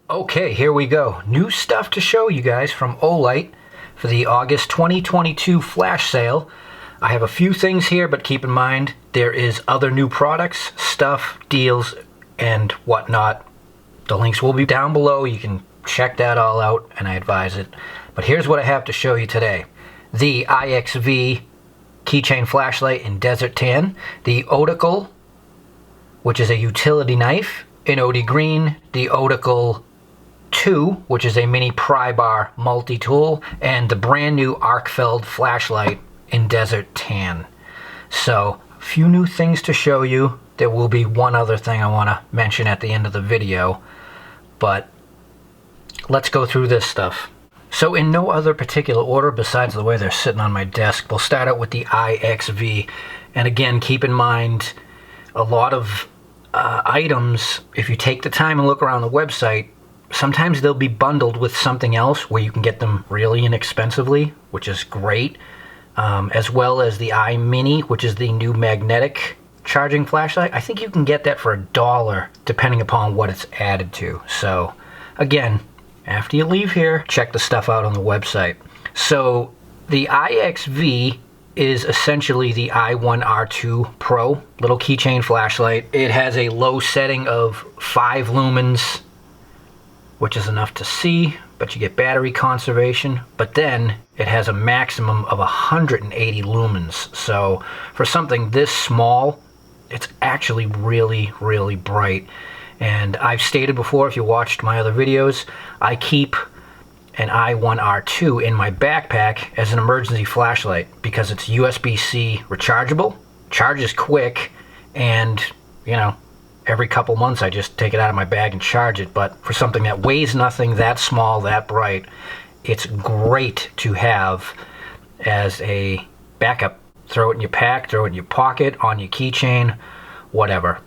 Okay, here we go. New stuff to show you guys from Olight for the August 2022 flash sale. I have a few things here, but keep in mind there is other new products, stuff, deals, and whatnot. The links will be down below. You can check that all out, and I advise it. But here's what I have to show you today. The IXV keychain flashlight in Desert Tan, the Otacle, which is a utility knife in OD Green, the Otacle II, which is a mini pry bar multi-tool, and the brand new Arkfeld flashlight in Desert Tan. So, a few new things to show you. There will be one other thing I want to mention at the end of the video, but let's go through this stuff. So in no other particular order besides the way they're sitting on my desk, we'll start out with the IXV. And again, keep in mind, a lot of items, if you take the time and look around the website, sometimes they'll be bundled with something else where you can get them really inexpensively, which is great. As well as the iMini, which is the new magnetic charging flashlight. I think you can get that for $1 depending upon what it's added to. So again, after you leave here, check the stuff out on the website. So the IXV is essentially the I5R Pro little keychain flashlight. It has a low setting of 5 lumens, which is enough to see, but you get battery conservation. But then it has a maximum of 180 lumens. So for something this small, it's actually really, really bright. And I've stated before, if you watched my other videos, I keep an I5R II in my backpack as an emergency flashlight because it's USB-C rechargeable, charges quick, and, you know, every couple months I just take it out of my bag and charge it. But for something that weighs nothing, that small, that bright, it's great to have as a backup. Throw it in your pack, throw it in your pocket, on your keychain, whatever.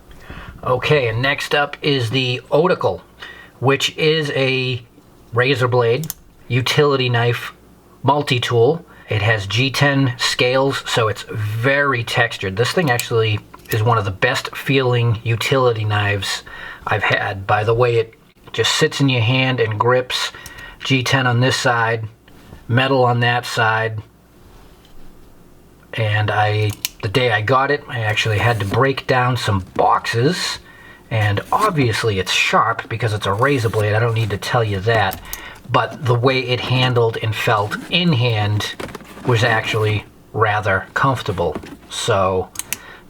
Okay, and next up is the Otacle, which is a razor blade utility knife multi-tool. It has G10 scales, so it's very textured. This thing actually is one of the best feeling utility knives I've had. By the way, it just sits in your hand and grips. G10 on this side, metal on that side. And the day I got it, I actually had to break down some boxes, and obviously it's sharp because it's a razor blade. I don't need to tell you that, but the way it handled and felt in hand was actually rather comfortable. So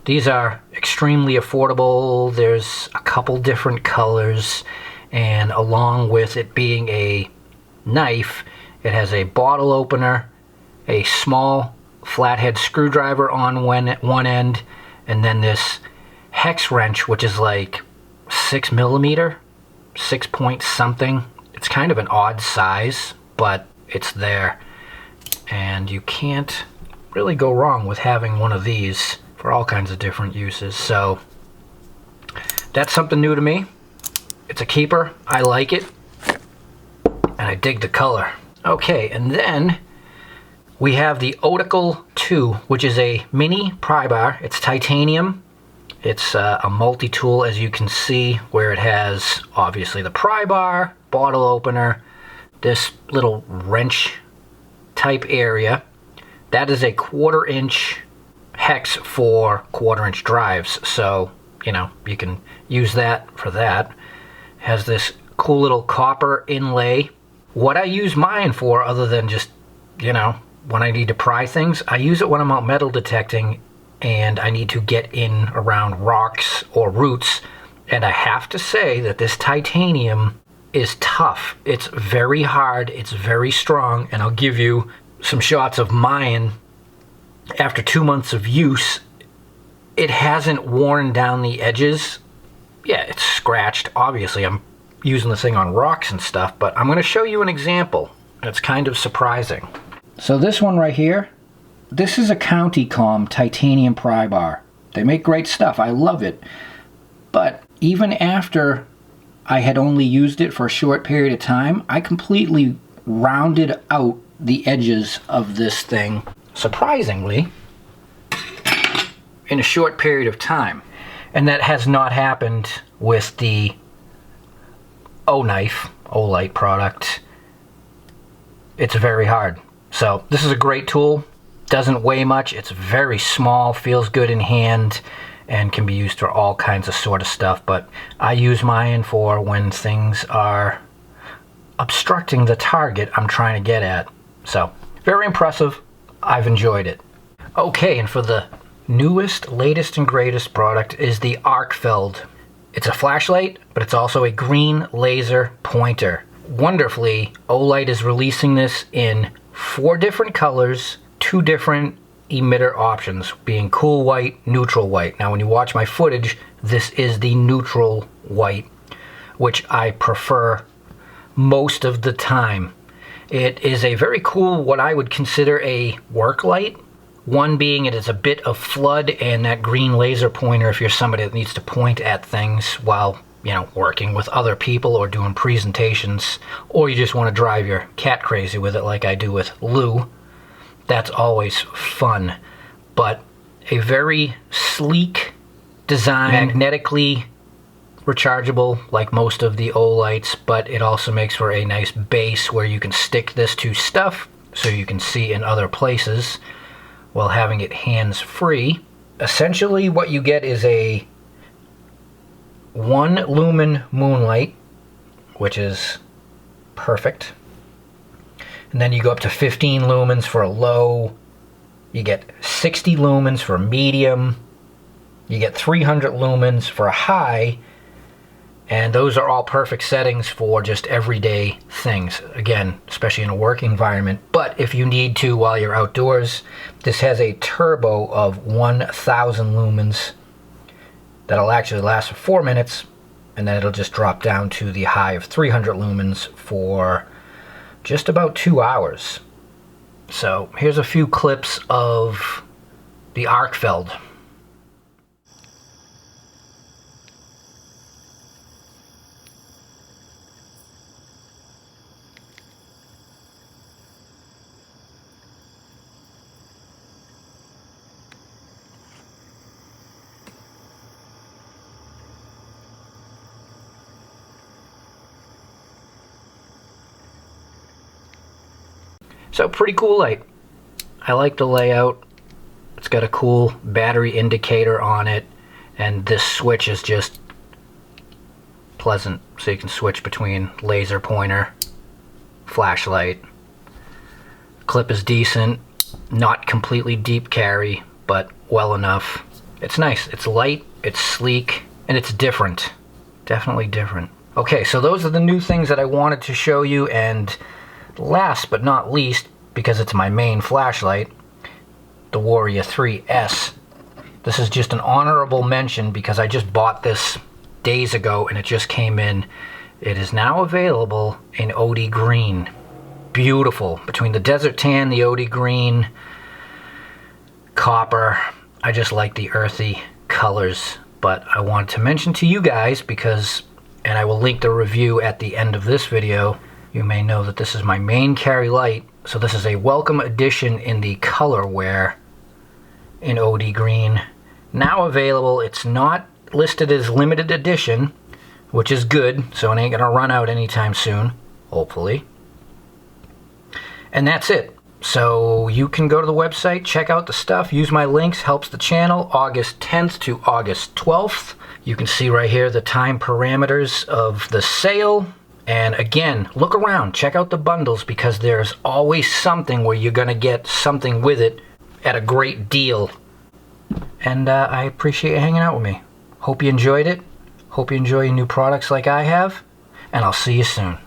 these are extremely affordable. There's a couple different colors, and along with it being a knife, it has a bottle opener, a small flathead screwdriver on one end, and then this hex wrench, which is like 6 millimeter, 6 point something. It's kind of an odd size, but it's there, and you can't really go wrong with having one of these for all kinds of different uses. So that's something new to me. It's a keeper. I like it, and I dig the color. Okay, and then we have the Otacle II, which is a mini pry bar. It's titanium. It's a multi-tool, as you can see, where it has obviously the pry bar, bottle opener, this little wrench type area. That is a 1/4 inch hex for 1/4 inch drives. So, you know, you can use that for that. Has this cool little copper inlay. What I use mine for, other than just, you know, when I need to pry things, I use it when I'm out metal detecting and I need to get in around rocks or roots. And I have to say that this titanium is tough. It's very hard, it's very strong, and I'll give you some shots of mine. After 2 months of use, it hasn't worn down the edges. Yeah, it's scratched. Obviously, I'm using this thing on rocks and stuff, but I'm going to show you an example. It's kind of surprising. So this one right here, this is a CountyCom titanium pry bar. They make great stuff. I love it. But even after I had only used it for a short period of time, I completely rounded out the edges of this thing, surprisingly, in a short period of time. And that has not happened with the Oknife, Olight product, it's very hard. So this is a great tool. Doesn't weigh much. It's very small, feels good in hand, and can be used for all kinds of sort of stuff. But I use mine for when things are obstructing the target I'm trying to get at. So very impressive. I've enjoyed it. Okay, and for the newest, latest, and greatest product is the Arkfeld. It's a flashlight, but it's also a green laser pointer. Wonderfully, Olight is releasing this in 4 different colors, 2 different emitter options, being cool white, neutral white. Now when you watch my footage, this is the neutral white, which I prefer most of the time. It is a very cool, what I would consider a work light. One being it is a bit of flood, and that green laser pointer if you're somebody that needs to point at things while, you know, working with other people or doing presentations, or you just want to drive your cat crazy with it like I do with Lou. That's always fun. But a very sleek design, magnetically rechargeable like most of the Olights, but it also makes for a nice base where you can stick this to stuff so you can see in other places while having it hands-free. Essentially what you get is a 1 lumen moonlight, which is perfect. And then you go up to 15 lumens for a low. You get 60 lumens for a medium. You get 300 lumens for a high. And those are all perfect settings for just everyday things. Again, especially in a work environment. But if you need to while you're outdoors, this has a turbo of 1000 lumens that'll actually last for 4 minutes, and then it'll just drop down to the high of 300 lumens for just about 2 hours. So here's a few clips of the Arkfeld. So pretty cool light. I like the layout. It's got a cool battery indicator on it, and this switch is just pleasant, so you can switch between laser pointer, flashlight. Clip is decent, not completely deep carry, but well enough. It's nice, it's light, it's sleek, and it's different. Definitely different. Okay, so those are the new things that I wanted to show you, and last but not least, because it's my main flashlight, the Warrior 3S. This is just an honorable mention because I just bought this days ago and it just came in. It is now available in OD green. Beautiful. Between the desert tan, the OD green, copper, I just like the earthy colors. But I wanted to mention to you guys because, and I will link the review at the end of this video, you may know that this is my main carry light, so this is a welcome addition in the colorware in OD green. Now available, it's not listed as limited edition, which is good, so it ain't gonna run out anytime soon, hopefully. And that's it. So you can go to the website, check out the stuff, use my links, helps the channel, August 10th to August 12th. You can see right here the time parameters of the sale. And again, look around, check out the bundles because there's always something where you're gonna get something with it at a great deal. And I appreciate you hanging out with me. Hope you enjoyed it. Hope you enjoy new products like I have. And I'll see you soon.